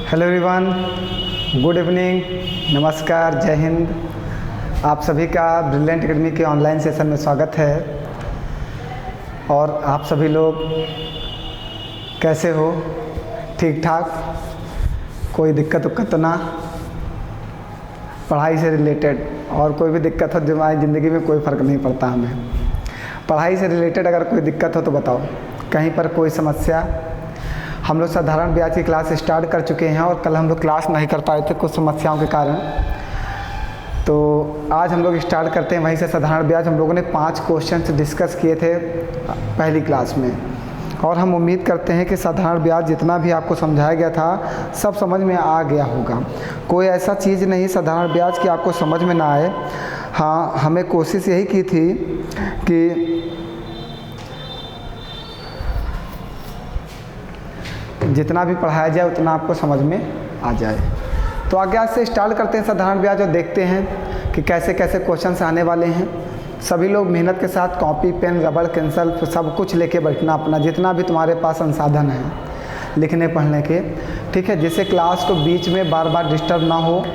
Hello everyone, good evening, नमस्कार, जय हिंद। आप सभी का ब्रिलियंट एकेडमी के ऑनलाइन सेशन में स्वागत है। और आप सभी लोग कैसे हो? ठीक ठाक? कोई दिक्कत उक्कत तो ना? पढ़ाई से रिलेटेड और कोई भी दिक्कत हो, हमारी ज़िंदगी में कोई फ़र्क नहीं पड़ता हमें। पढ़ाई से रिलेटेड अगर कोई दिक्कत हो तो बताओ, कहीं पर कोई समस्या। हम लोग साधारण ब्याज की क्लास स्टार्ट कर चुके हैं और कल हम लोग क्लास नहीं कर पाए थे कुछ समस्याओं के कारण। तो आज हम लोग स्टार्ट करते हैं वहीं से साधारण ब्याज। हम लोगों ने 5 क्वेश्चंस डिस्कस किए थे पहली क्लास में और हम उम्मीद करते हैं कि साधारण ब्याज जितना भी आपको समझाया गया था सब समझ में आ गया होगा। कोई ऐसा चीज़ नहीं साधारण ब्याज की आपको समझ में ना आए। हाँ, हमें कोशिश यही की थी कि जितना भी पढ़ाया जाए उतना आपको समझ में आ जाए। तो आगे आज से स्टार्ट करते हैं साधारण ब्याज और देखते हैं कि कैसे कैसे क्वेश्चंस आने वाले हैं। सभी लोग मेहनत के साथ कॉपी, पेन, रबड़, कैंसल सब कुछ लेके बैठना, अपना जितना भी तुम्हारे पास संसाधन है लिखने पढ़ने के, ठीक है। जिससे क्लास को बीच में बार बार डिस्टर्ब ना हो।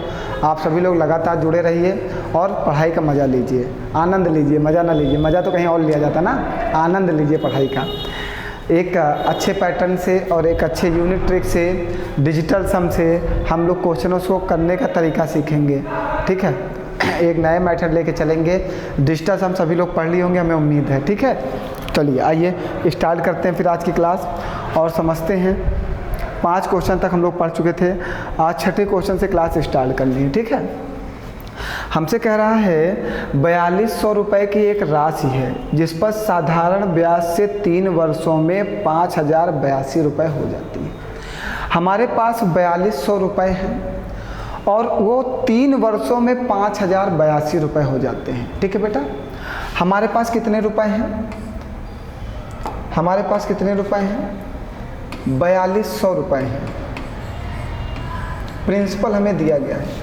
आप सभी लोग लगातार जुड़े रहिए और पढ़ाई का मज़ा लीजिए, आनंद लीजिए। मज़ा ना लीजिए, मज़ा तो कहीं और लिया जाता ना, आनंद लीजिए पढ़ाई का। एक अच्छे पैटर्न से और एक अच्छे यूनिट ट्रिक से, डिजिटल सम से हम लोग क्वेश्चनों को करने का तरीका सीखेंगे, ठीक है। एक नए मेथड लेके चलेंगे। डिजिटल सम सभी लोग पढ़ लिए होंगे, हमें उम्मीद है, ठीक है। चलिए आइए स्टार्ट करते हैं फिर आज की क्लास और समझते हैं। 5 क्वेश्चन तक हम लोग पढ़ चुके थे, आज छठे क्वेश्चन से क्लास स्टार्ट करनी है, ठीक है। हमसे कह रहा है 4200 रुपये की एक राशि है जिस पर साधारण ब्याज से 3 वर्षों में 5082 रुपये हो जाती है। हमारे पास 4200 रुपये हैं और वो 3 वर्षों में 5082 रुपये हो जाते हैं, ठीक है बेटा। हमारे पास कितने रुपए हैं? हमारे पास कितने रुपए हैं? 4200 रुपये हैं। प्रिंसिपल हमें दिया गया है।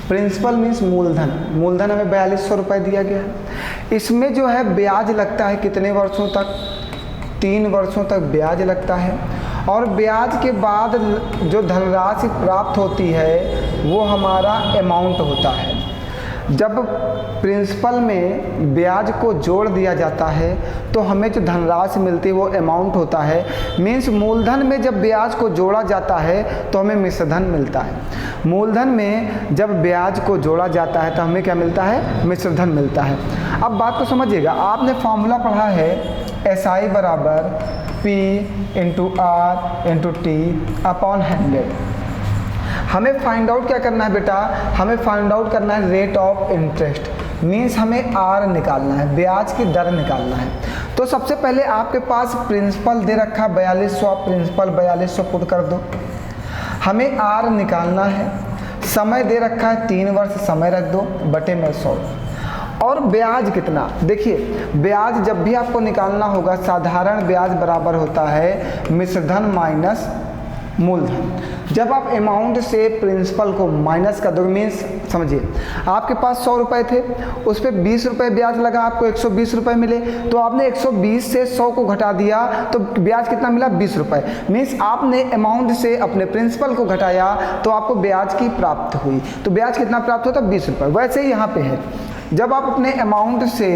प्रिंसिपल मीन्स मूलधन। मूलधन हमें 4200 रुपये दिया गया है। इसमें जो है ब्याज लगता है कितने वर्षों तक? 3 वर्षों तक ब्याज लगता है और ब्याज के बाद जो धनराशि प्राप्त होती है वो हमारा अमाउंट होता है। जब प्रिंसिपल में ब्याज को जोड़ दिया जाता है तो हमें जो धनराशि मिलती है वो अमाउंट होता है। मीन्स मूलधन में जब ब्याज को जोड़ा जाता है तो हमें मिश्रधन मिलता है। मूलधन में जब ब्याज को जोड़ा जाता है तो हमें क्या मिलता है? मिश्रधन मिलता है। अब बात को समझिएगा, आपने फॉर्मूला पढ़ा है SI बराबर P into R into T upon 100। हमें फाइंड आउट क्या करना है बेटा? हमें फाइंड आउट करना है रेट ऑफ इंटरेस्ट। मीन्स हमें R निकालना है, ब्याज की दर निकालना है। तो सबसे पहले आपके पास प्रिंसिपल दे रखा 4200, आप प्रिंसिपल 4200 पुट कर दो। हमें R निकालना है। समय दे रखा है 3 वर्ष, समय रख दो बटे में 100। और ब्याज कितना? देखिए, ब्याज जब भी आपको निकालना होगा साधारण ब्याज बराबर होता है मिश्रधन माइनस मूलधन। जब आप अमाउंट से प्रिंसिपल को माइनस कर दोगे, मीन्स समझिए आपके पास 100 रुपये थे, उस पर 20 रुपये ब्याज लगा, आपको 120 रुपये मिले। तो आपने 120 से 100 को घटा दिया तो ब्याज कितना मिला? 20 रुपये। मीन्स आपने अमाउंट से अपने प्रिंसिपल को घटाया तो आपको ब्याज की प्राप्त हुई। तो ब्याज कितना प्राप्त होता? 20 रुपये। वैसे ही यहाँ पे है, जब आप अपने अमाउंट से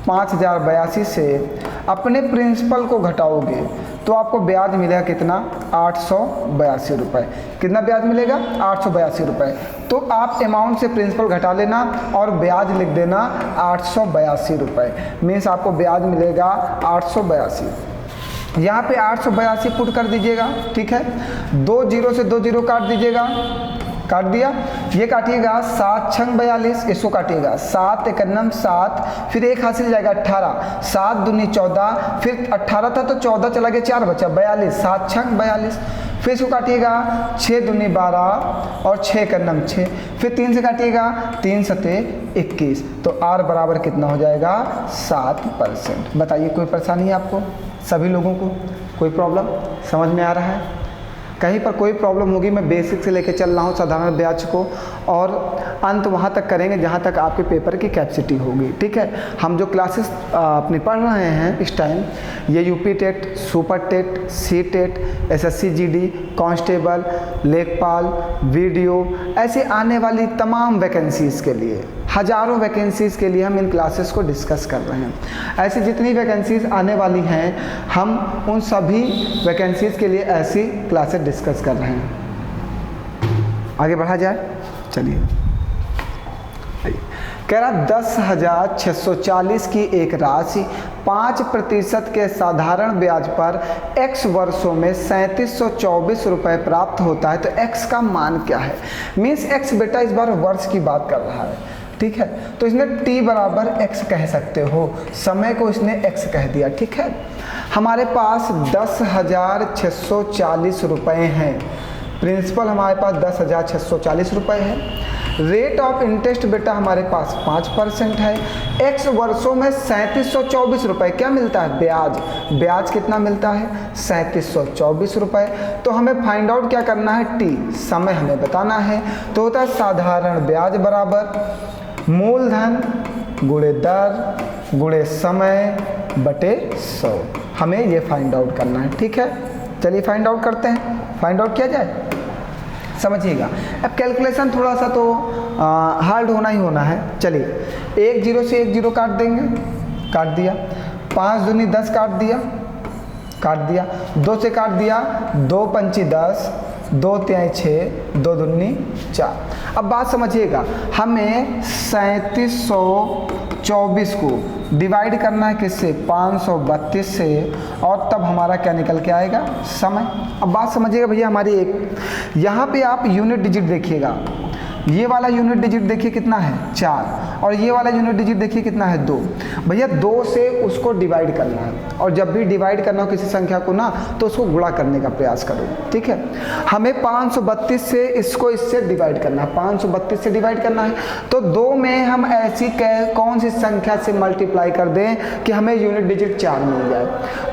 5082 से अपने प्रिंसिपल को घटाओगे तो आपको ब्याज मिलेगा कितना? 882 रुपये। कितना ब्याज मिलेगा? 882 रुपये। तो आप अमाउंट से प्रिंसिपल घटा लेना और ब्याज लिख देना 882 रुपये। मीन्स आपको ब्याज मिलेगा 882। यहाँ पे 882 पुट कर दीजिएगा, ठीक है। 2 जीरो से 2 जीरो काट दीजिएगा, काट दिया। ये काटिएगा 7 छंग 42, इसको काटिएगा 7 एकन्नम 7, फिर 1 हासिल जाएगा 18, 7 दूनी 14, फिर 18 था तो 14 चला गया, 4 बचा 42, 7 छंग 42। फिर इसको काटिएगा 6 दूनी 12 और 6 एकन्नम 6, फिर 3 से काटिएगा 3 सते 21। तो R बराबर कितना हो जाएगा? 7%। बताइए कोई परेशानी है आपको? सभी लोगों को कोई प्रॉब्लम समझ में आ रहा है? कहीं पर कोई प्रॉब्लम होगी मैं बेसिक से लेके चल रहा हूँ साधारण ब्याज को, और अंत वहाँ तक करेंगे जहाँ तक आपके पेपर की कैपेसिटी होगी। ठीक है, हम जो क्लासेस अपनी पढ़ रहे हैं इस टाइम, ये UP TET, super TET, C TET, SSC GD, constable, लेखपाल, वीडियो, ऐसे आने वाली तमाम वैकेंसीज़ के लिए, हज़ारों वैकेंसीज़ के लिए हम इन क्लासेस को डिस्कस कर रहे हैं। ऐसी जितनी वैकेंसीज़ आने वाली हैं हम उन सभी वैकेंसीज़ के लिए ऐसी क्लासेस डिस्कस कर रहे हैं। आगे बढ़ा जाए, चलिए। कह रहा 10,640 की एक राशि 5% के साधारण ब्याज पर x वर्षों में 3724 रुपये प्राप्त होता है, तो x का मान क्या है? मीन्स x बेटा इस बार वर्ष की बात कर रहा है। ठीक है, तो इसने t बराबर x कह सकते हो, समय को इसने x कह दिया। ठीक है, हमारे पास 10,640 रुपये हैं, प्रिंसिपल हमारे पास 10,640 रुपये है, रेट ऑफ इंटरेस्ट बेटा हमारे पास 5% है, x वर्षों में 3724 रुपये क्या मिलता है? ब्याज। ब्याज कितना मिलता है? 3724 रुपये। तो हमें फाइंड आउट क्या करना है? t, समय हमें बताना है। तो होता है साधारण ब्याज बराबर मूलधन गुणे दर गुणे समय बटे 100। हमें ये फाइंड आउट करना है। ठीक है, चलिए फाइंड आउट करते हैं। फाइंड आउट किया जाए, समझिएगा। अब कैलकुलेशन थोड़ा सा तो हार्ड होना ही होना है। चलिए, 1 0 से 1 0 काट देंगे, काट दिया। 5 दूनी 10 काट दिया, काट दिया। 2 से काट दिया, 2 पंची 10, 2 तिहाई 6, 2 दूनी 4। अब बात समझिएगा, हमें 3724 को डिवाइड करना है किससे? 532 से, और तब हमारा क्या निकल के आएगा? समय। अब बात समझिएगा भैया हमारी एक, यहाँ पे आप यूनिट डिजिट देखिएगा, ये वाला यूनिट डिजिट देखिए कितना है? 4, और ये वाला यूनिट डिजिट देखिए कितना है? 2। भैया 2 से उसको डिवाइड करना है, और जब भी डिवाइड करना हो किसी संख्या को ना, तो उसको गुणा करने का प्रयास करो। ठीक है, हमें 532 से इसको इससे डिवाइड करना है, 532 से डिवाइड करना है। तो 2 में हम ऐसी कौन सी संख्या से मल्टीप्लाई कर दें कि हमें यूनिट डिजिट 4 मिल जाए?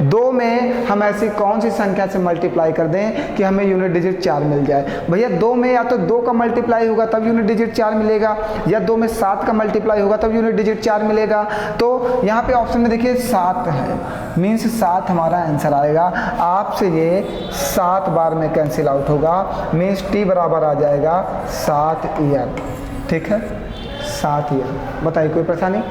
2 में हम ऐसी कौन सी संख्या से मल्टीप्लाई कर दें कि हमें यूनिट डिजिट 4 मिल जाए? भैया 2 में या तो 2 का मल्टीप्लाई होगा तब यूनिट डिजिट 4 मिलेगा, या 2 में 7 का मल्टीप्लाई होगा तब यूनिट डिजिट 4 मिलेगा। तो यहाँ पे ऑप्शन में देखिए 7 है, मीन्स 7 हमारा आंसर आएगा। आपसे ये 7 बार में कैंसिल आउट होगा, मीन्स t बराबर आ जाएगा 7 ईयर। ठीक है, 7 ईयर। बताइए कोई परेशानी?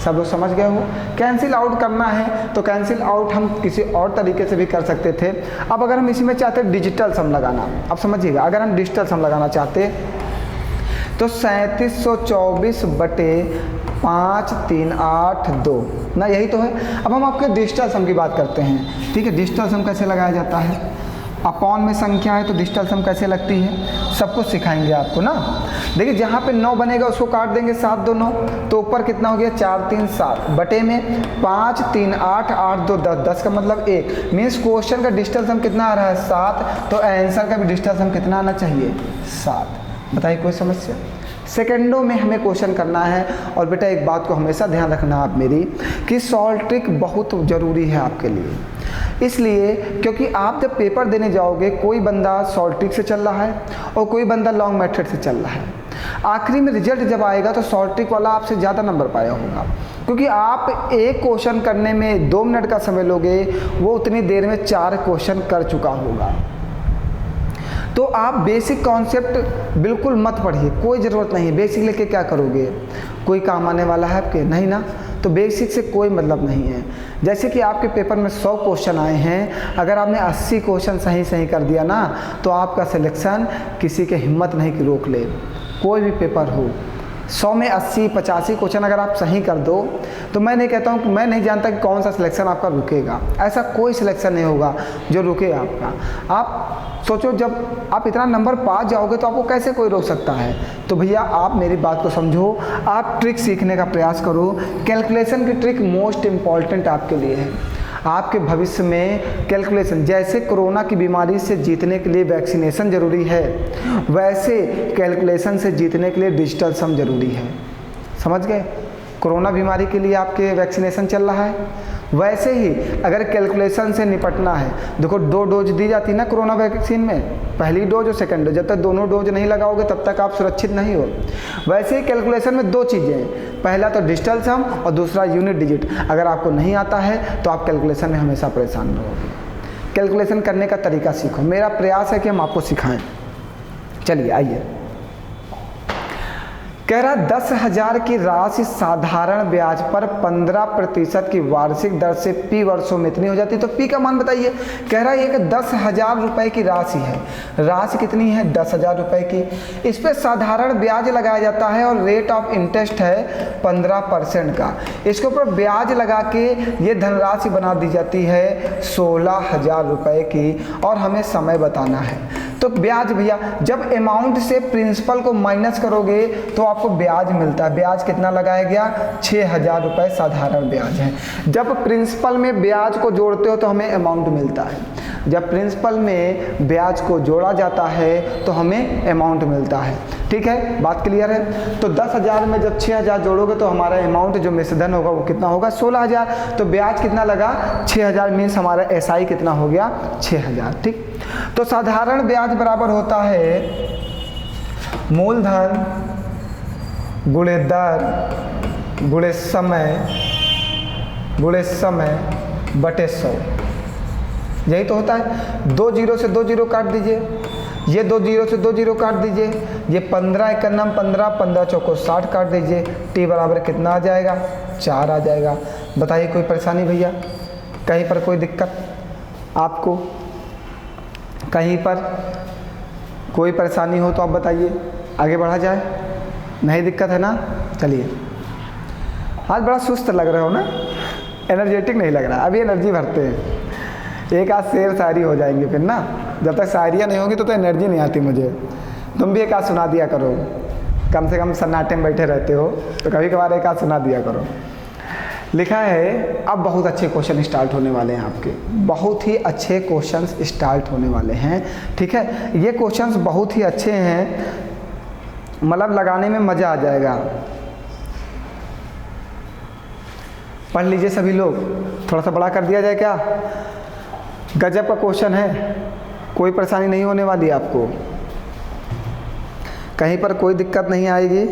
सब लोग समझ गए हो? कैंसिल आउट करना है तो कैंसिल आउट हम किसी और तरीके से भी कर सकते थे। अब अगर हम इसी में चाहते हैं डिजिटल सम लगाना, अब समझिएगा, अगर हम डिजिटल सम लगाना चाहते तो 3724 बटे 5382 ना, यही तो है। अब हम आपके डिजिटल सम की बात करते हैं। ठीक है, डिजिटल सम कैसे लगाया जाता है? अपॉन में संख्या है तो डिजिटल सम कैसे लगती है, सब कुछ सिखाएंगे आपको ना। देखिए जहाँ पे 9 बनेगा उसको काट देंगे, 7 2 9, तो ऊपर कितना हो गया? 4 3 7 बटे में 5 3 8 8 2 10, 10 का मतलब 1, मीन्स क्वेश्चन का डिजिटल सम कितना आ रहा है? 7। तो आंसर का भी डिजिटल सम कितना आना चाहिए? 7। बताइए कोई समस्या? सेकेंडों में हमें क्वेश्चन करना है। और बेटा एक बात को हमेशा ध्यान रखना आप मेरी, कि सॉल्व ट्रिक बहुत ज़रूरी है आपके लिए, इसलिए क्योंकि आप जब पेपर देने जाओगे, कोई बंदा सॉल्व ट्रिक से चल रहा है और कोई बंदा लॉन्ग मेथड से चल रहा है। आखिरी में रिजल्ट जब आएगा तो सॉल्व ट्रिक वाला आपसे ज़्यादा नंबर पाया होगा, क्योंकि आप एक क्वेश्चन करने में 2 मिनट का समय लोगे, वो उतनी देर में 4 क्वेश्चन कर चुका होगा। तो आप बेसिक कॉन्सेप्ट बिल्कुल मत पढ़िए, कोई ज़रूरत नहीं है। बेसिक लेके क्या करोगे? कोई काम आने वाला है आपके? नहीं ना। तो बेसिक से कोई मतलब नहीं है। जैसे कि आपके पेपर में 100 क्वेश्चन आए हैं, अगर आपने 80 क्वेश्चन सही कर दिया ना, तो आपका सिलेक्शन किसी के हिम्मत नहीं कि रोक ले। कोई भी पेपर हो, 100 में 80 85 क्वेश्चन अगर आप सही कर दो, तो मैं नहीं कहता हूँ कि मैं नहीं जानता कि कौन सा सिलेक्शन आपका रुकेगा। ऐसा कोई सिलेक्शन नहीं होगा जो रुके आपका। आप सोचो, जब आप इतना नंबर पा जाओगे तो आपको कैसे कोई रोक सकता है? तो भैया आप मेरी बात को समझो, आप ट्रिक सीखने का प्रयास करो। कैलकुलेशन की ट्रिक मोस्ट इम्पॉर्टेंट आपके लिए है। आपके भविष्य में कैलकुलेशन, जैसे कोरोना की बीमारी से जीतने के लिए वैक्सीनेशन ज़रूरी है, वैसे कैलकुलेशन से जीतने के लिए डिजिटल सम ज़रूरी है। समझ गए? कोरोना बीमारी के लिए आपके वैक्सीनेशन चल रहा है, वैसे ही अगर कैलकुलेशन से निपटना है, देखो 2 डोज दी जाती है ना कोरोना वैक्सीन में, पहली डोज और सेकंड डोज, जब तक दोनों डोज नहीं लगाओगे तब तक आप सुरक्षित नहीं हो। वैसे ही कैलकुलेशन में 2 चीज़ें हैं, पहला तो डिजिटल सम और दूसरा यूनिट डिजिट। अगर आपको नहीं आता है तो आप कैलकुलेशन में हमेशा परेशान रहोगे। कैलकुलेशन करने का तरीका सीखो, मेरा प्रयास है कि हम आपको सिखाएं। चलिए आइए, कह रहा 10,000 की राशि साधारण ब्याज पर 15% की वार्षिक दर से P वर्षों में इतनी हो जाती है। तो P का मान बताइए। कह रहा है ये कि 10,000 रुपये की राशि है, राशि कितनी है 10,000 रुपये की, इस पर साधारण ब्याज लगाया जाता है और रेट ऑफ इंटरेस्ट है 15% का। इसके ऊपर ब्याज लगा के ये धनराशि बना दी जाती है 16,000 रुपये की, और हमें समय बताना है। तो ब्याज भैया जब अमाउंट से प्रिंसिपल को माइनस करोगे तो आपको ब्याज मिलता है। ब्याज कितना लगाया गया 6,000 रुपये साधारण ब्याज है। जब प्रिंसिपल में ब्याज को जोड़ते हो तो हमें अमाउंट मिलता है। जब प्रिंसिपल में ब्याज को जोड़ा जाता है तो हमें अमाउंट मिलता है। ठीक है, बात क्लियर है। तो 10,000 में जब 6,000 जोड़ोगे तो हमारा अमाउंट जो मिश्रधन होगा वो कितना होगा 16,000। तो ब्याज कितना लगा 6,000, मीन्स हमारा एसआई कितना हो गया 6,000। ठीक, तो साधारण ब्याज बराबर होता है मूलधन गुणे दर गुणे समय बटे 100। यही तो होता है। 2 जीरो से 2 जीरो काट दीजिए, ये 2 जीरो से 2 जीरो काट दीजिए, ये 15 1 9 15, 15 चौको 60 काट दीजिए। टी बराबर कितना आ जाएगा 4 आ जाएगा। बताइए कोई परेशानी भैया, कहीं पर कोई दिक्कत आपको, कहीं पर कोई परेशानी हो तो आप बताइए, आगे बढ़ा जाए। नहीं दिक्कत है ना। चलिए, आज बड़ा सुस्त लग रहे हो ना, एनर्जेटिक नहीं लग रहा। अभी एनर्जी भरते हैं, एक आध शेर शायरी हो जाएंगे फिर ना। जब तक शायरियाँ नहीं होंगी तो एनर्जी नहीं आती मुझे। तुम भी एक आध सुना दिया करो, कम से कम सन्नाटे में बैठे रहते हो तो कभी कभार एक आध सुना दिया करो। लिखा है अब बहुत अच्छे क्वेश्चन स्टार्ट होने वाले हैं आपके, बहुत ही अच्छे क्वेश्चंस स्टार्ट होने वाले हैं। ठीक है, ये क्वेश्चंस बहुत ही अच्छे हैं, मतलब लगाने में मज़ा आ जाएगा। पढ़ लीजिए सभी लोग, थोड़ा सा बड़ा कर दिया जाए क्या। गजब का क्वेश्चन है, कोई परेशानी नहीं होने वाली आपको, कहीं पर कोई दिक्कत नहीं आएगी।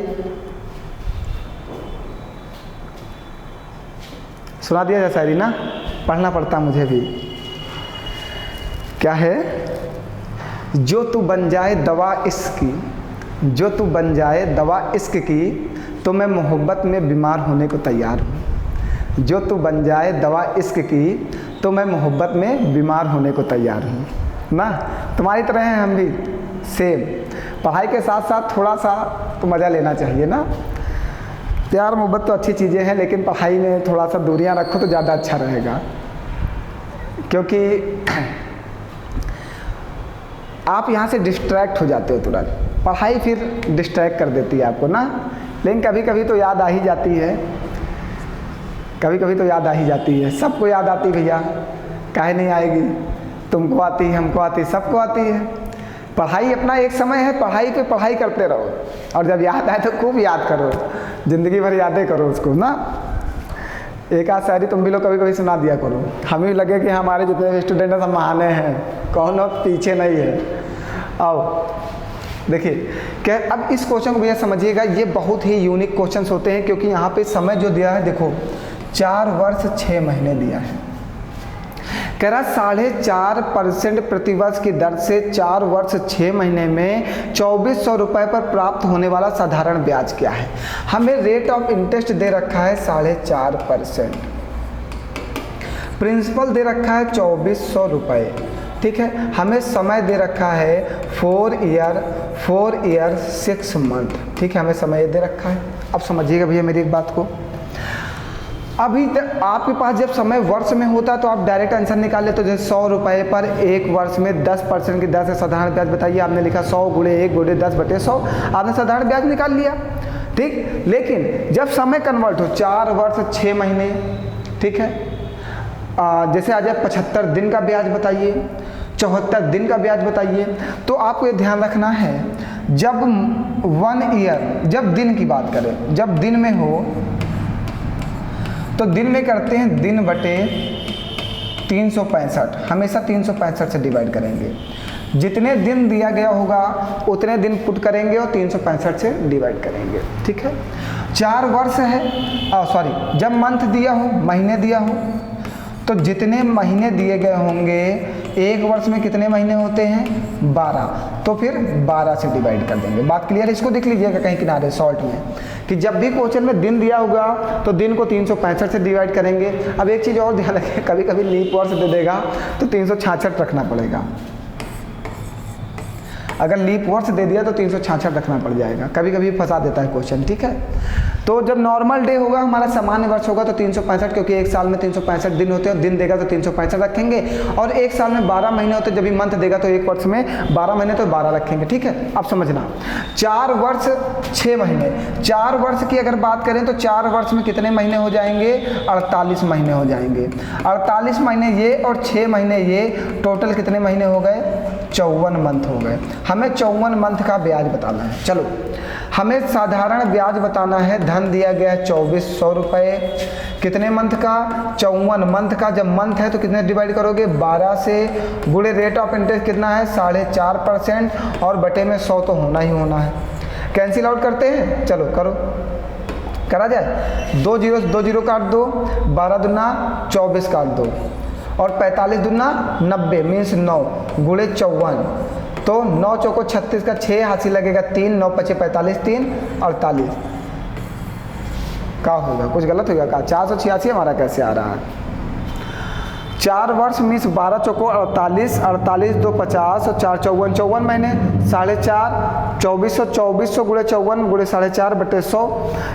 सुना दिया जाए शायरी ना, पढ़ना पड़ता मुझे भी। क्या है, जो तू बन जाए दवा इश्क की, जो तू बन जाए दवा इश्क की, तो मैं मोहब्बत में बीमार होने को तैयार हूँ। जो तू बन जाए दवा इश्क की, तो मैं मोहब्बत में बीमार होने को तैयार हूँ ना। तुम्हारी तरह हैं हम भी, सेम। पढ़ाई के साथ साथ थोड़ा सा तो मज़ा लेना चाहिए ना। प्यार मोहब्बत तो अच्छी चीज़ें हैं, लेकिन पढ़ाई में थोड़ा सा दूरियां रखो तो ज़्यादा अच्छा रहेगा, क्योंकि आप यहाँ से डिस्ट्रैक्ट हो जाते हो तुरंत। पढ़ाई फिर डिस्ट्रैक्ट कर देती है आपको ना। लेकिन कभी कभी तो याद आ ही जाती है, कभी कभी तो याद आ ही जाती है। सबको याद आती भैया, काहे नहीं आएगी। तुमको आती है, हमको आती है, सबको आती है। पढ़ाई अपना एक समय है, पढ़ाई पे पढ़ाई करते रहो, और जब याद आए तो खूब याद करो, ज़िंदगी भर यादें करो उसको ना। एक आध शायरी तुम भी लोग कभी कभी सुना दिया करो, हमें भी लगे कि हमारे जितने स्टूडेंट हैं सब महाने हैं, कौन पीछे नहीं है। आओ देखिए, क्या अब इस क्वेश्चन को भैया समझिएगा, ये बहुत ही यूनिक क्वेश्चंस होते हैं, क्योंकि यहाँ पे समय जो दिया है देखो 4 वर्ष 6 महीने दिया है। कह रहा 4.5% प्रतिवर्ष की दर से 4 वर्ष 6 महीने में 2400 रुपये पर प्राप्त होने वाला साधारण ब्याज क्या है। हमें रेट ऑफ इंटरेस्ट दे रखा है 4.5%, प्रिंसिपल दे रखा है 2400 रुपये। ठीक है, हमें समय दे रखा है 4 ईयर 6 मंथ। ठीक है, हमें समय दे रखा है। अब समझिएगा भैया मेरी एक बात को, अभी आपके पास जब समय वर्ष में होता तो आप डायरेक्ट आंसर निकाल लेते, तो जैसे 100 रुपये पर एक वर्ष में 10% की दर से साधारण ब्याज बताइए। आपने लिखा 100 × 1 × 10/100, आपने साधारण ब्याज निकाल लिया। ठीक, लेकिन जब समय कन्वर्ट हो 4 वर्ष 6 महीने, ठीक है, जैसे आ जाए 75 दिन का ब्याज बताइए, 74 दिन का ब्याज बताइए, तो आपको ये ध्यान रखना है जब 1 ईयर, जब दिन की बात करें, जब दिन में हो तो दिन में करते हैं दिन बटे 365, हमेशा 365 से डिवाइड करेंगे। जितने दिन दिया गया होगा उतने दिन पुट करेंगे और 365 से डिवाइड करेंगे। ठीक है, 4 वर्ष है, सॉरी, जब मंथ दिया हो, महीने दिया हो, तो जितने महीने दिए गए होंगे, एक वर्ष में कितने महीने होते हैं 12, तो फिर 12 से डिवाइड कर देंगे। बात क्लियर है? इसको देख लीजिएगा कहीं किनारे शॉर्ट में कि जब भी क्वेश्चन में दिन दिया होगा तो दिन को 365 से डिवाइड करेंगे। अब एक चीज़ और ध्यान रखें, कभी कभी लीप वर्ष दे देगा तो 366 रखना पड़ेगा। अगर लीप वर्ष दे दिया तो 366 रखना पड़ जाएगा, कभी कभी फंसा देता है क्वेश्चन। ठीक है, तो जब नॉर्मल डे होगा, हमारा सामान्य वर्ष होगा तो 365, क्योंकि एक साल में 365 दिन होते हैं, दिन देगा तो 365 रखेंगे। और एक साल में 12 महीने होते हैं, जब भी मंथ देगा तो एक वर्ष में 12 महीने तो 12 रखेंगे। ठीक है, अब समझना, 4 वर्ष 6 महीने, 4 वर्ष की अगर बात करें तो 4 वर्ष में कितने महीने हो जाएंगे 48 महीने हो जाएंगे। 48 महीने ये और 6 महीने ये, टोटल कितने महीने हो गए 54 मंथ हो गए। हमें 54 मंथ का ब्याज बताना है। चलो, हमें साधारण ब्याज बताना है। धन दिया गया है 2400 रुपये, कितने मंथ का 54 मंथ का। जब मंथ है तो कितने डिवाइड करोगे 12 से, गुणे रेट ऑफ इंटरेस्ट कितना है 4.5% और बटे में 100 तो होना ही होना है। कैंसिल आउट करते हैं, चलो करो, करा जाए। 2 जीरो काट दो, 12 दूना 24 काट दो और 45 दूना 90 मीन्स 9 गुणे 54, तो 9 चौको 36 का 6 हासिल लगेगा 3, 9 पचे 45, 3 48। क्या होगा, कुछ गलत होगा क्या? 486 हमारा कैसे आ रहा है? 4 वर्ष मीन्स 12 चौको 48, 48 2 50 और 4 54, 54 महीने 4.5, 2400 गुणे 54 गुणे 4.5 बटे 100।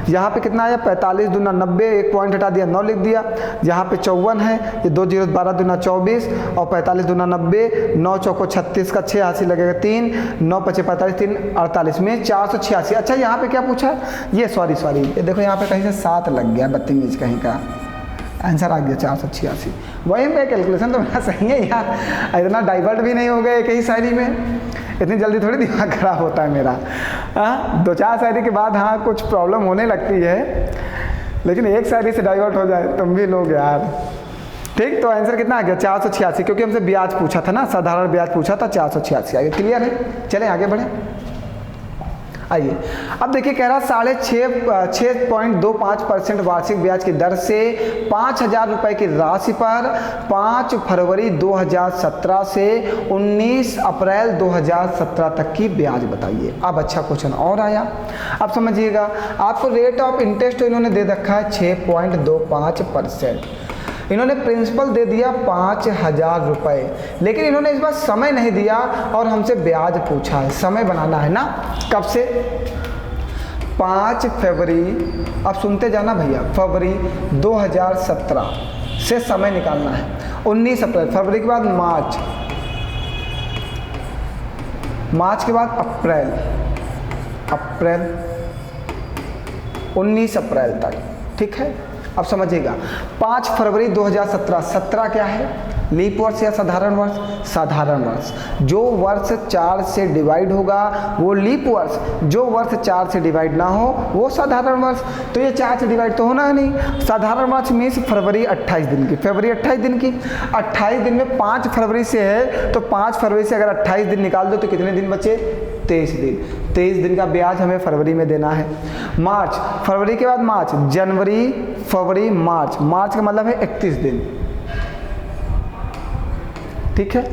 यहाँ पे कितना आया 45 दूना 90, एक पॉइंट हटा दिया 9 लिख दिया। यहाँ पे 54 है, ये 2 जीरो 12 दूना 24 और 45 दूना 90, 9 चौको 36 का 6 हासिल लगेगा 3, 9 पचे 45, 3 48 में 486। अच्छा, यहाँ पे क्या पूछा ये, सॉरी ये देखो यहाँ पे कहीं से 7 लग गया, बदतमीज कहीं का, आंसर आ गया 486। वही पे कैलकुलेशन तो मेरा सही है यार, इतना डाइवर्ट भी नहीं हो गया एक ही शायरी में, इतनी जल्दी थोड़ी दिमाग खराब होता है मेरा। हाँ, 2-4 शायरी के बाद हाँ कुछ प्रॉब्लम होने लगती है, लेकिन एक शायरी से डाइवर्ट हो जाए तुम भी लोग यार। ठीक, तो आंसर कितना आ गया 486, क्योंकि हमसे ब्याज पूछा था ना, साधारण ब्याज पूछा था, 486 आ गया। क्लियर है? चलें आगे बढ़े। आइए, अब देखिए कह रहा 6.25% वार्षिक ब्याज की दर से 5000 रुपये की राशि पर 5 फरवरी 2017 से 19 अप्रैल 2017 तक की ब्याज बताइए। अब अच्छा क्वेश्चन और आया, अब समझिएगा, आपको रेट ऑफ इंटरेस्ट तो इन्होंने दे रखा है 6.25%, इन्होंने प्रिंसिपल दे दिया 5000 रुपये, लेकिन इन्होंने इस बार समय नहीं दिया और हमसे ब्याज पूछा है। समय बनाना है ना, कब से 5 फरवरी, अब सुनते जाना भैया, फरवरी 2017 से समय निकालना है। 19 अप्रैल, फरवरी के बाद मार्च के बाद अप्रैल, 19 अप्रैल तक। ठीक है, अब समझिएगा 5 फरवरी 2017, 17 क्या है, लीप वर्ष या साधारण वर्ष? साधारण वर्ष। जो वर्ष 4 से डिवाइड होगा वो लीप वर्ष, जो वर्ष 4 से डिवाइड ना हो वो साधारण वर्ष। तो ये 4 से डिवाइड तो होना है नहीं। साधारण वर्ष मीन्स फरवरी 28 दिन की, फरवरी 28 दिन की, 28 दिन में 5 फरवरी से है तो 5 फरवरी से अगर 28 दिन निकाल दो तो कितने दिन बचे 23 दिन। 23 दिन का ब्याज हमें फरवरी में देना है। मार्च, फरवरी के बाद मार्च, जनवरी फरवरी मार्च, मार्च का मतलब है 31 दिन। ठीक है,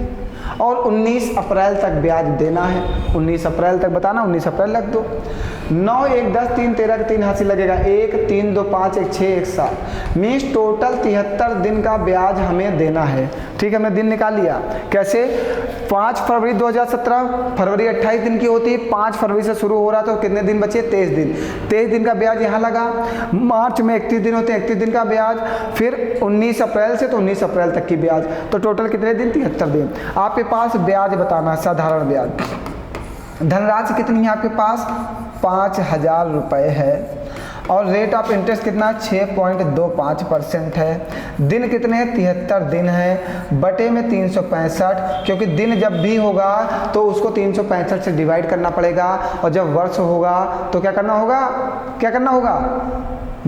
और 19 अप्रैल तक ब्याज देना है। 19 अप्रैल तक बताना, 19 अप्रैल रख दो। 9 1 10 3 13 का 3 हासिल लगेगा 1 3 2 5 1 6 1 7 मीन्स टोटल 73 दिन का ब्याज हमें देना है। ठीक है, हमने दिन निकाल लिया। कैसे? 5 फरवरी 2017, फरवरी 28 दिन की होती है, 5 फरवरी से शुरू हो रहा तो कितने दिन बचे 23 दिन। 23 दिन का ब्याज यहाँ लगा। मार्च में 31 दिन होते हैं, 31 दिन का ब्याज, फिर 19 अप्रैल से तो 19 अप्रैल तक की ब्याज, तो टोटल कितने दिन 73 दिन। आपके पास ब्याज बताना है, साधारण ब्याज। धनराशि कितनी है आपके पास 5000 रुपये है और रेट ऑफ इंटरेस्ट कितना 6.25% है। दिन कितने हैं 73 दिन है, बटे में 365, क्योंकि दिन जब भी होगा तो उसको 365 से डिवाइड करना पड़ेगा और जब वर्ष होगा तो क्या करना होगा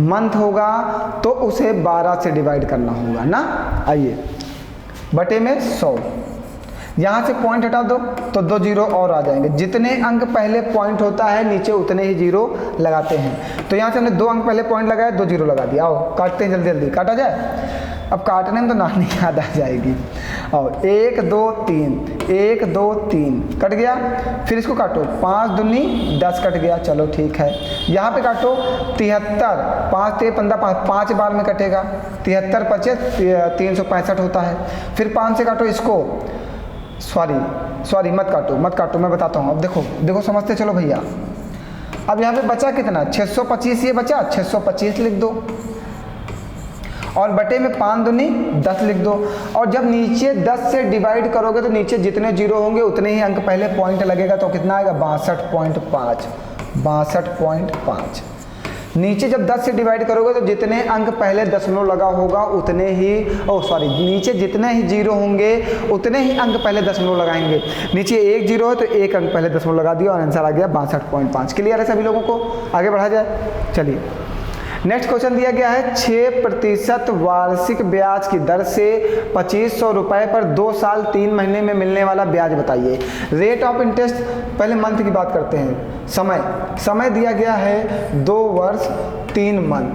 मंथ होगा तो उसे 12 से डिवाइड करना होगा ना। आइए, बटे में 100, यहाँ से पॉइंट हटा दो तो 2 जीरो और आ जाएंगे। जितने अंक पहले पॉइंट होता है नीचे उतने ही जीरो लगाते हैं। तो यहाँ से हमने 2 अंक पहले पॉइंट लगाया, 2 जीरो लगा दिया। आओ काटते हैं जल्दी जल्दी, काटा जाए। अब काटने में तो नानी याद आ जाएगी। और 1 2 3, 1 2 3 कट गया। फिर इसको काटो, 5 दूनी 10 कट गया, चलो ठीक है। यहाँ पे काटो 73, 5 3 15, 5 बार में कटेगा। 73 25 365 होता है। फिर 5 से काटो इसको, सॉरी मत काटो, मैं बताता हूँ। अब देखो समझते चलो भैया। अब यहाँ पे बचा कितना, 625 ये बचा, 625 लिख दो और बटे में 5 दूनी 10 लिख दो। और जब नीचे 10 से डिवाइड करोगे तो नीचे जितने जीरो होंगे उतने ही अंक पहले पॉइंट लगेगा। तो कितना आएगा, 62.5, 62.5। नीचे जब 10 से डिवाइड करोगे तो जितने अंक पहले दशमलव लगा होगा उतने ही नीचे जितने ही जीरो होंगे उतने ही अंक पहले दशमलव लगाएंगे। नीचे 1 जीरो है तो 1 अंक पहले दशमलव लगा दिया और आंसर आ गया 62.5। क्लियर है सभी लोगों को? आगे बढ़ा जाए, चलिए। नेक्स्ट क्वेश्चन दिया गया है 6% वार्षिक ब्याज की दर से 2500 रुपये पर 2 साल 3 महीने में मिलने वाला ब्याज बताइए। रेट ऑफ इंटरेस्ट, पहले मंथ की बात करते हैं। समय दिया गया है 2 वर्ष 3 मंथ,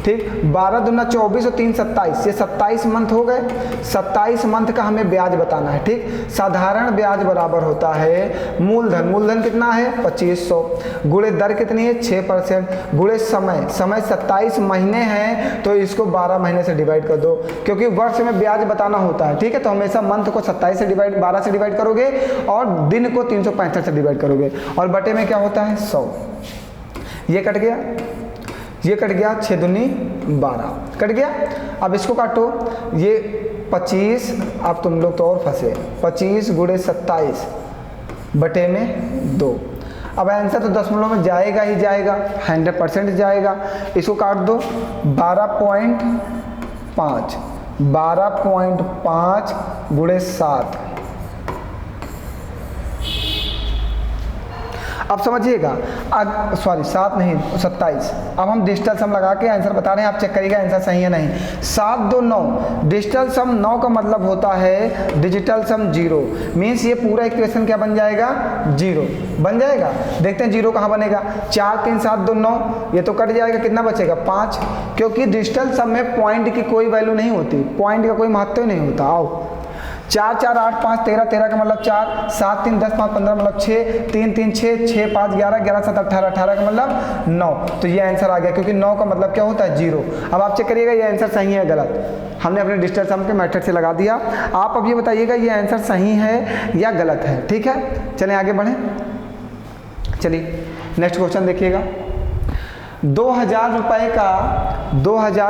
ठीक। 12 दूना 24 और 3 27, ये 27 मंथ हो गए। 27 मंथ का हमें ब्याज बताना है, ठीक। साधारण ब्याज बराबर होता है मूलधन कितना है 2500 गुणे दर कितनी है 6% गुणे समय 27 महीने हैं तो इसको 12 महीने से डिवाइड कर दो, क्योंकि वर्ष में ब्याज बताना होता है, ठीक है। तो हमेशा मंथ को 27 से डिवाइड 12 से डिवाइड करोगे और दिन को 365 से डिवाइड करोगे और बटे में क्या होता है 100। ये कट गया, 6 दूनी 12 कट गया। अब इसको काटो, ये 25, अब तुम लोग तो और फंसे, 25 गुणे 27 बटे में 2। अब आंसर तो दशमलव में जाएगा ही जाएगा, 100% जाएगा। इसको काट दो, 12.5 गुणे 7। अब समझिएगा, 7 नहीं 27। अब हम डिजिटल सम लगा के आंसर बता रहे हैं, आप चेक करिएगा आंसर सही है नहीं। 7 2 9, डिजिटल सम 9 का मतलब होता है डिजिटल सम 0, मीन्स ये पूरा इक्वेशन क्या बन जाएगा 0 बन जाएगा। देखते हैं 0 कहाँ बनेगा, 4 3 7 2 9, ये तो कट जाएगा, कितना बचेगा 5, क्योंकि डिजिटल सम में पॉइंट की कोई वैल्यू नहीं होती, पॉइंट का कोई महत्व नहीं होता। आओ 4 4 8 5 13, 13 का मतलब 4, 7 3 10 5 15 मतलब 6, 3 3 6, 6 5 11, 11 7 18, 18 का मतलब 9। तो ये आंसर आ गया, क्योंकि 9 का मतलब क्या होता है 0। अब आप चेक करिएगा ये आंसर सही है गलत, हमने अपने डिजिटल सम के मेथड से लगा दिया। आप अब ये बताइएगा ये आंसर सही है या गलत है, ठीक है। चलें आगे बढ़ें, चलिए नेक्स्ट क्वेश्चन देखिएगा। 2000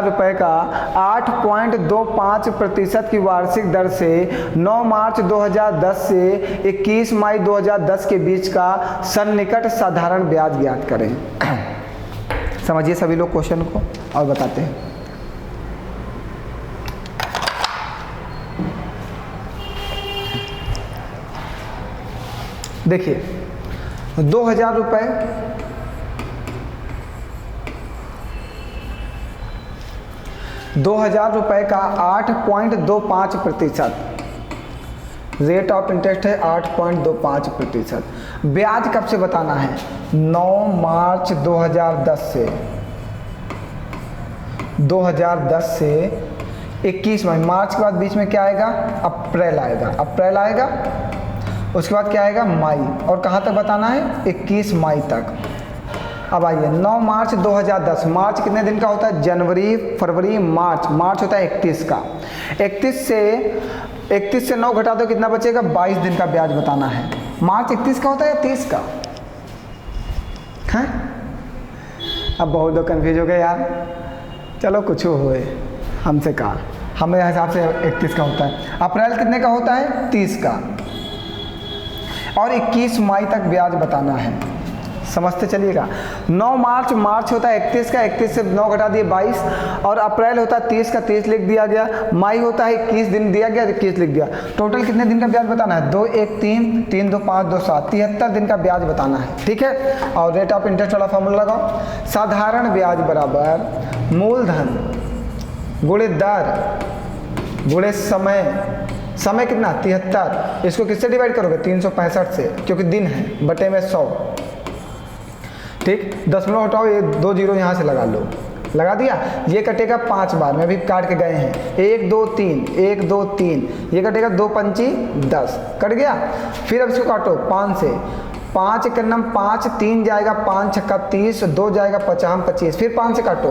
रुपये का 8.25% की वार्षिक दर से 9 मार्च 2010 से 21 मई 2010 के बीच का सन्निकट साधारण ब्याज ज्ञात करें। समझिए सभी लोग क्वेश्चन को और बताते हैं। देखिए 2000 रुपये 2000 रुपये का 8.25%, रेट ऑफ इंटरेस्ट है 8.25%। ब्याज कब से बताना है, 9 मार्च 2010 से 21 मई, मार्च के बाद बीच में क्या आएगा अप्रैल आएगा, उसके बाद क्या आएगा मई, और कहाँ तक बताना है 21 मई तक। अब आइए 9 मार्च 2010, मार्च कितने दिन का होता है, जनवरी फरवरी मार्च होता है 31 का। 31 से 9 घटा दो, कितना बचेगा 22 दिन का ब्याज बताना है। मार्च 31 का होता है या 30 का है? अब बहुत लोग कन्फ्यूज हो गए यार, चलो कुछ हुए हमसे कहा, हमें हिसाब से 31 का होता है। अप्रैल कितने का होता है 30 का, और 21 मई तक ब्याज बताना है। समझते चलिएगा। 9 मार्च, मार्च होता है 31 का, 31 से 9 घटा दिए 22, और अप्रैल होता है 30 का, 30 लिख दिया गया। मई होता है 21 दिन दिया गया, 21 लिख दिया। टोटल कितने दिन का ब्याज बताना है? 2 1 3, 3 2 5 2 7, 73 दिन का ब्याज बताना है, ठीक है। और रेट ऑफ इंटरेस्ट वाला फॉर्मूला लगाओ। साधारण ब्याज बराबर मूलधन गुणे दर गुणे समय। समय कितना? 73। इसको किससे डिवाइड करोगे? 365 से, क्योंकि दिन है, बटे में 100, ठीक। दशमलव हटाओ, ये 2 जीरो यहाँ से लगा लो, लगा दिया। ये कटेगा 5 बार में, अभी काट के गए हैं। 1 2 3, 1 2 3, ये कटेगा 2 पंची 10, कट गया। फिर अब इसको काटो 5 से, 5 एकन्नम 5, 3 जाएगा, 5 छक्का 30, 2 जाएगा 50 25, फिर 5 से काटो,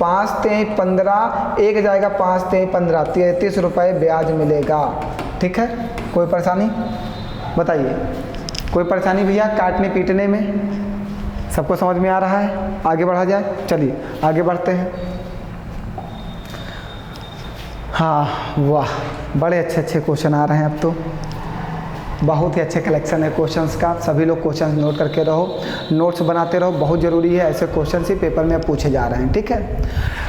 5 3 15, 1 जाएगा, 5 3 15, 33 रुपये ब्याज मिलेगा, ठीक है। कोई परेशानी बताइए? कोई परेशानी भैया काटने पीटने में? सबको समझ में आ रहा है? आगे बढ़ा जाए, चलिए आगे बढ़ते हैं। हाँ, वाह, बड़े अच्छे अच्छे क्वेश्चन आ रहे हैं अब तो, बहुत ही अच्छे कलेक्शन है क्वेश्चंस का। सभी लोग क्वेश्चंस नोट करके रहो, नोट्स बनाते रहो, बहुत ज़रूरी है। ऐसे क्वेश्चंस ही पेपर में पूछे जा रहे हैं, ठीक है।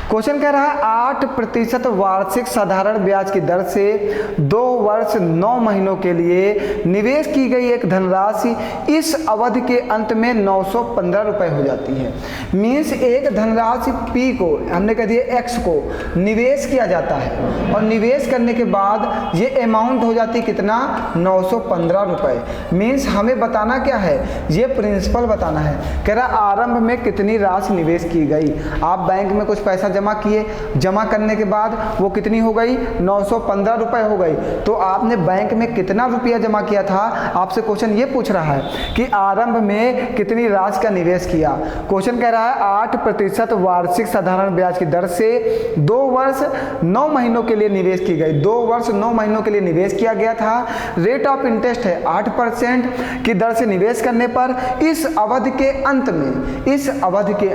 क्वेश्चन कह रहा है 8% वार्षिक साधारण ब्याज की दर से 2 वर्ष 9 महीनों के लिए निवेश की गई एक धनराशि इस अवधि के अंत में 915 रुपये हो जाती है। मीन्स एक धनराशि P को, हमने कह दिया X को निवेश किया जाता है, और निवेश करने के बाद ये अमाउंट हो जाती है कितना? 915 रुपये। मीन्स हमें बताना क्या है? ये प्रिंसिपल बताना है। कह रहा आरंभ में कितनी राशि निवेश की गई। आप बैंक में कुछ पैसा जमा किए, जमा करने के बाद वो कितनी हो गई? 915 रुपये हो गई। तो आपने बैंक में कितना रुपया जमा किया था? आपसे क्वेश्चन ये पूछ रहा है कि आरंभ में कितनी राशि का निवेश किया। क्वेश्चन कह रहा है 8% वार्षिक साधारण ब्याज की दर से 2 वर्ष 9 महीनों के लिए निवेश की गई। 2 वर्ष 9 महीनों के लिए निवेश किया गया था। रेट ऑफ इंटरेस्ट है 8% की दर से निवेश करने पर इस अवधि के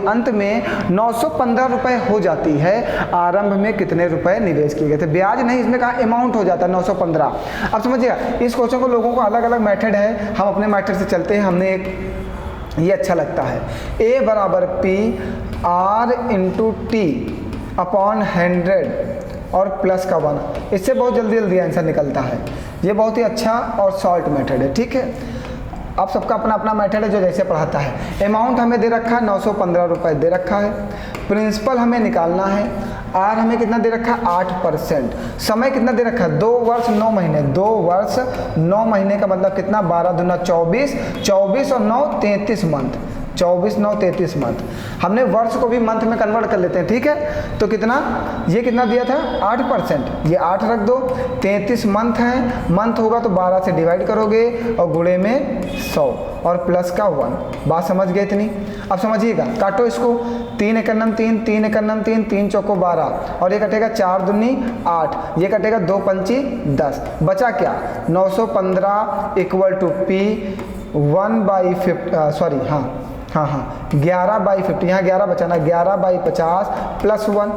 अंत में 915 रुपये हो जाती है। आरंभ में कितने रुपए निवेश किए गए थे? ब्याज नहीं, इसमें कहा अमाउंट हो जाता है 915। अब समझिएगा, इस क्वेश्चन को लोगों को अलग अलग मेथड है, हम अपने मेथड से चलते हैं। हमने एक ये अच्छा लगता है, A बराबर P R into T upon 100 और प्लस का 1। इससे बहुत जल्दी जल्दी आंसर निकलता है। ये बहुत ही अच्छा और शॉर्ट मेथड है, ठीक है। आप सबका अपना अपना मेथड है जो जैसे पढ़ाता है। अमाउंट हमें दे रखा है 915 रुपये दे रखा है। प्रिंसिपल हमें निकालना है। आर हमें कितना दे रखा है? 8%। समय कितना दे रखा है? 2 वर्ष 9 महीने। 2 वर्ष 9 महीने का मतलब कितना? 12 दूना 24, 24 और 9 33 मंथ। 24 9 33 मंथ। हमने वर्ष को भी मंथ में कन्वर्ट कर लेते हैं, ठीक है। तो कितना, ये कितना दिया था? 8%। ये 8 रख दो, 33 मंथ है। मंथ होगा तो 12 से डिवाइड करोगे और गुणे में 100 और प्लस का 1। बात समझ गए इतनी? अब समझिएगा, काटो इसको। 3 एकन्नम 3, 3 एकन्नम 3, 3 चौको 12 और ये कटेगा 4 दूनी 8, ये कटेगा 2 पंची 10। बचा क्या? 915 इक्वल टू P 1/50, सॉरी हाँ 11/50। यहाँ 11 बचाना, 11/50 प्लस 1।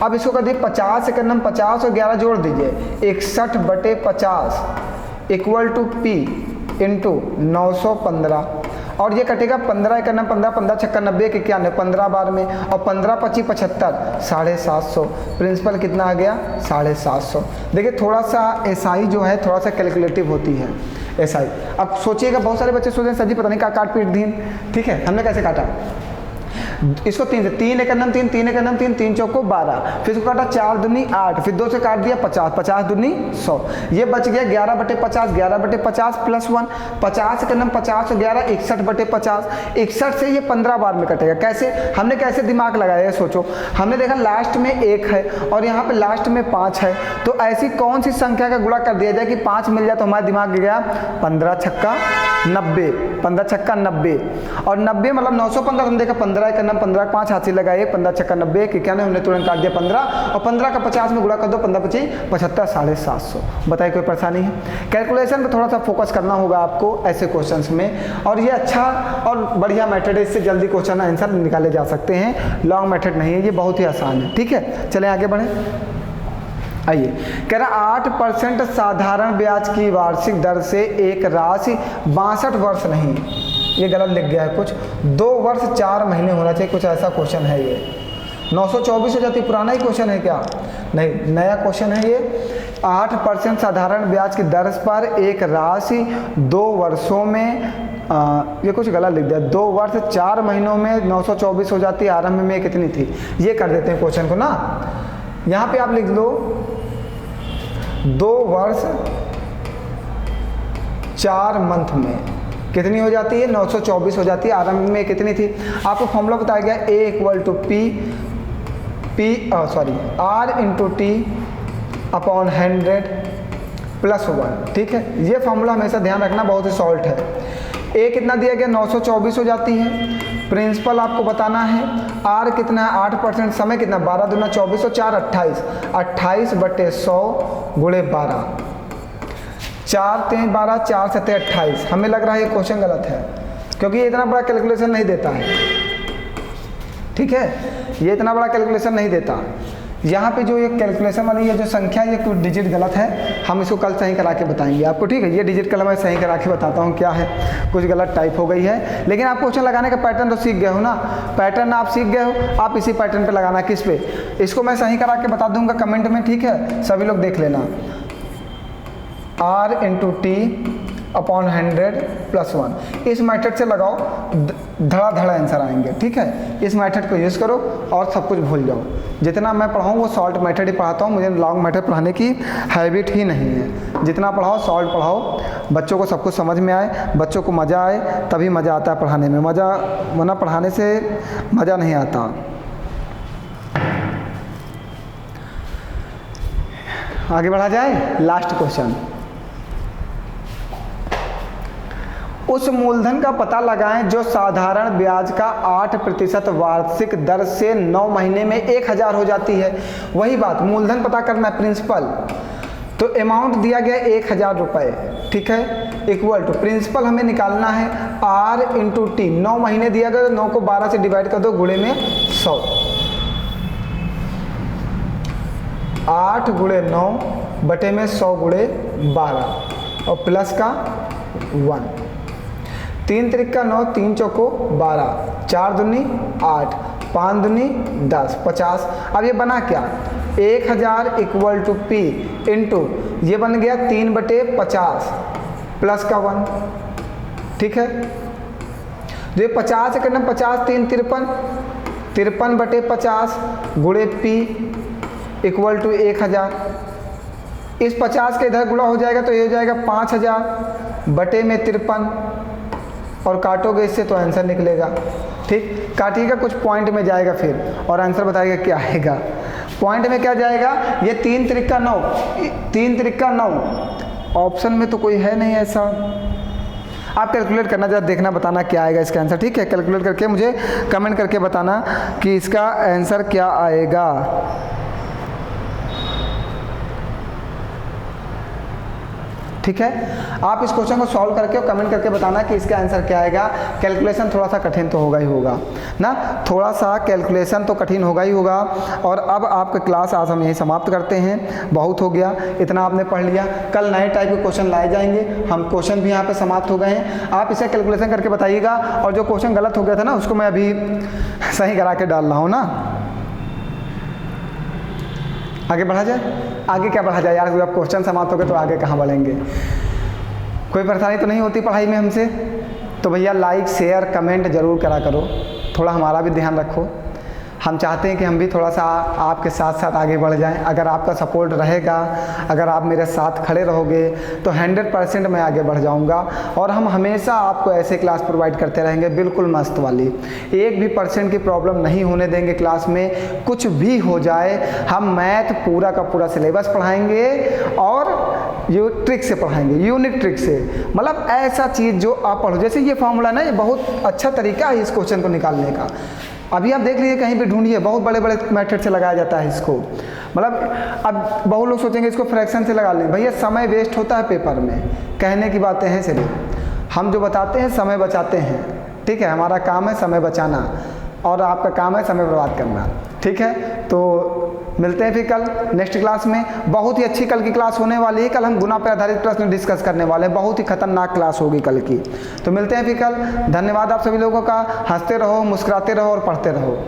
अब इसको कर दिए 50 एकन्नम 50 और 11 जोड़ दीजिए, 61/50 इक्वल टू P इंटू 915 और ये कटेगा 15 एकन्नम 15, 15 छक्का 90, 91, 15 बार में और 15 25 75, 750। प्रिंसिपल कितना आ गया? 750। देखिए थोड़ा सा एसआई जो है थोड़ा सा कैलकुलेटिव होती है एसआई। अब सोचिएगा, बहुत सारे बच्चे सोचते हैं सर जी पता नहीं क्या काट पीट दी। ठीक है, हमने कैसे काटा इसको? 3 से, 3 एकन्नम 3, 3 एकन्नम 3, 3 चौको 12, फिर इसको काटा 4 दूनी 8, फिर 2 से काट दिया 50, 50 दूनी 100। ये बच गया 11/50, 11/50 प्लस 1, 50 एकन्नम 50 और 11 61/50। 61 से ये 15 बार में कटेगा। कैसे? हमने कैसे दिमाग लगाया है सोचो। हमने देखा लास्ट में 1 है और यहाँ पे लास्ट में 5 है, तो ऐसी कौन सी संख्या का गुणा कर दिया जाए कि 5 मिल जाए? तो हमारा दिमाग गया 15 छक्का 90, 15 छक्का 90 और 90 मतलब 915। हमने देखा 15 एकन्नम 15 5 हाथ से लगाए, 15 छक्का 90, 91, हमने तुरंत काट दिया 15 और 15 का 50 में गुणा कर दो, 15 25 75, 750। बताइए कोई परेशानी है? कैलकुलेशन पे थोड़ा सा फोकस करना होगा आपको ऐसे क्वेश्चंस में, और ये अच्छा और बढ़िया मेथड है, इससे जल्दी क्वेश्चन आंसर निकाले जा सकते हैं। लॉन्ग मेथड नहीं है, ये बहुत ही आसान है। ठीक है, चलें आगे बढ़ें। आइए, कह रहा 8% साधारण ब्याज की वार्षिक दर से एक राशि 62 वर्ष नहीं ये गलत लिख गया है कुछ, 2 वर्ष 4 महीने होना चाहिए, कुछ ऐसा क्वेश्चन है ये। 924 हो जाती, पुराना ही क्वेश्चन है क्या? नहीं, नया क्वेश्चन है ये। 8% साधारण ब्याज की दर पर एक राशि 2 वर्षों में ये कुछ गलत लिख दिया, 2 वर्ष 4 महीनों में 924 हो जाती, आरंभ में कितनी थी? ये कर देते हैं क्वेश्चन को ना। यहाँ पे आप लिख लो 2 वर्ष 4 मंथ में कितनी हो जाती है? 924 हो जाती है, आरंभ में कितनी थी? आपको फॉर्मूला बताया गया A = R into T upon 100 plus 1, ठीक है। ये फॉर्मूला हमेशा ध्यान रखना, बहुत ही सॉल्ट है। ए कितना दिया गया? 924 हो जाती है। प्रिंसिपल आपको बताना है। आर कितना है? 8%। समय कितना? 12 दूना 24 और 4 28, 28/100 गुणे 12, 4 3 12, 4 7 28। हमें लग रहा है ये क्वेश्चन गलत है, क्योंकि ये इतना बड़ा कैलकुलेशन नहीं देता है, ठीक है। ये इतना बड़ा कैलकुलेशन नहीं देता। यहाँ पे जो ये कैलकुलेशन वाली ये जो संख्या, ये कुछ डिजिट गलत है, हम इसको कल सही करा के बताएंगे आपको, ठीक है। ये डिजिट कल मैं सही करा के बताता हूँ क्या है, कुछ गलत टाइप हो गई है। लेकिन आप क्वेश्चन लगाने का पैटर्न तो सीख गए हो ना, पैटर्न आप सीख गए हो, आप इसी पैटर्न पे लगाना। किस पे? इसको मैं सही करा के बता दूंगा कमेंट में, ठीक है, सभी लोग देख लेना। R into T upon 100 plus 1, इस मेथड से लगाओ, धड़ाधड़ आंसर आएंगे, ठीक है। इस मेथड को यूज़ करो और सब कुछ भूल जाओ। जितना मैं पढ़ाऊँ वो सॉल्ट मेथड ही पढ़ाता हूँ, मुझे लॉन्ग मेथड पढ़ाने की हैबिट ही नहीं है। जितना पढ़ाओ सॉल्ट पढ़ाओ, बच्चों को सब कुछ समझ में आए, बच्चों को मज़ा आए, तभी मज़ा आता है पढ़ाने में। मज़ा वरना पढ़ाने से मज़ा नहीं आता। आगे बढ़ा जाए, लास्ट क्वेश्चन। उस मूलधन का पता लगाएं जो साधारण ब्याज का 8% वार्षिक दर से 9 महीने में 1000 हो जाती है। वही बात, मूलधन पता करना है, प्रिंसिपल। तो अमाउंट दिया गया 1000 रुपये, ठीक है, इक्वल टू प्रिंसिपल हमें निकालना है R इंटू टी। 9 महीने दिया गया, 9 को 12 से डिवाइड कर दो, गुणे में 100, 8 गुणे 9 बटे में 100 गुणे 12 और प्लस का 1, 3 त्रिका 9, 3 चौको 12, 4 दूनी 8, 5 दूनी 10, 50। अब ये बना क्या? 1000 इक्वल टू P इंटू ये बन गया 3/50 प्लस का 1, ठीक है। जो 50 है, 50 3 53, 53/50 गुणे P इक्वल टू 1000। इस 50 के इधर गुणा हो जाएगा तो ये हो जाएगा 5000 बटे में 53, और काटोगे इससे तो आंसर निकलेगा, ठीक। काटिएगा, कुछ पॉइंट में जाएगा फिर और आंसर बताइएगा क्या आएगा। पॉइंट में क्या जाएगा? ये 3 त्रिका 9, 3 त्रिका 9, ऑप्शन में तो कोई है नहीं ऐसा। आप कैलकुलेट करना, जरा देखना, बताना क्या आएगा इसका आंसर, ठीक है। कैलकुलेट करके मुझे कमेंट करके बताना कि इसका आंसर क्या आएगा। ठीक है, आप इस क्वेश्चन को सॉल्व करके और कमेंट करके बताना कि इसका आंसर क्या आएगा। कैलकुलेशन थोड़ा सा कठिन तो होगा ही होगा ना, थोड़ा सा कैलकुलेशन तो कठिन होगा ही होगा। और अब आपका क्लास आज हम यही समाप्त करते हैं, बहुत हो गया, इतना आपने पढ़ लिया। कल नए टाइप के क्वेश्चन लाए जाएंगे, हम क्वेश्चन भी यहाँ पे समाप्त हो गए हैं। आप इसे कैलकुलेशन करके बताइएगा, और जो क्वेश्चन गलत हो गया था ना उसको मैं अभी सही करा के डाल रहा हूँ ना। आगे बढ़ा जाए, आगे क्या बढ़ा जाए यार, जब क्वेश्चन समाप्त हो गए तो आगे कहाँ बढ़ेंगे। कोई परेशानी तो नहीं होती पढ़ाई में हमसे? तो भैया लाइक शेयर कमेंट ज़रूर करा करो, थोड़ा हमारा भी ध्यान रखो। हम चाहते हैं कि हम भी थोड़ा सा आपके साथ साथ आगे बढ़ जाएं। अगर आपका सपोर्ट रहेगा, अगर आप मेरे साथ खड़े रहोगे तो 100% मैं आगे बढ़ जाऊंगा। और हम हमेशा आपको ऐसे क्लास प्रोवाइड करते रहेंगे, बिल्कुल मस्त वाली, 1 भी % की प्रॉब्लम नहीं होने देंगे क्लास में। कुछ भी हो जाए, हम मैथ पूरा का पूरा सिलेबस पढ़ाएंगे और ट्रिक से पढ़ाएंगे, यूनिक ट्रिक से। मतलब ऐसा चीज़ जो आप पढ़ो, जैसे ये फॉर्मूला ना, ये बहुत अच्छा तरीका है इस क्वेश्चन को निकालने का। अभी आप देख लीजिए, कहीं भी ढूंढिए, बहुत बड़े बड़े मेथड से लगाया जाता है इसको। मतलब अब बहुत लोग सोचेंगे इसको फ्रैक्शन से लगा लें, भैया समय वेस्ट होता है पेपर में, कहने की बातें हैं सिर्फ। हम जो बताते हैं समय बचाते हैं, ठीक है, हमारा काम है समय बचाना। और आपका काम है समय बर्बाद करना। ठीक है, तो मिलते हैं फिर कल नेक्स्ट क्लास में। बहुत ही अच्छी कल की क्लास होने वाली है। कल हम गुना पर आधारित प्रश्न डिस्कस करने वाले हैं। बहुत ही खतरनाक क्लास होगी कल की। तो मिलते हैं फिर कल। धन्यवाद आप सभी लोगों का। हंसते रहो, मुस्कुराते रहो और पढ़ते रहो।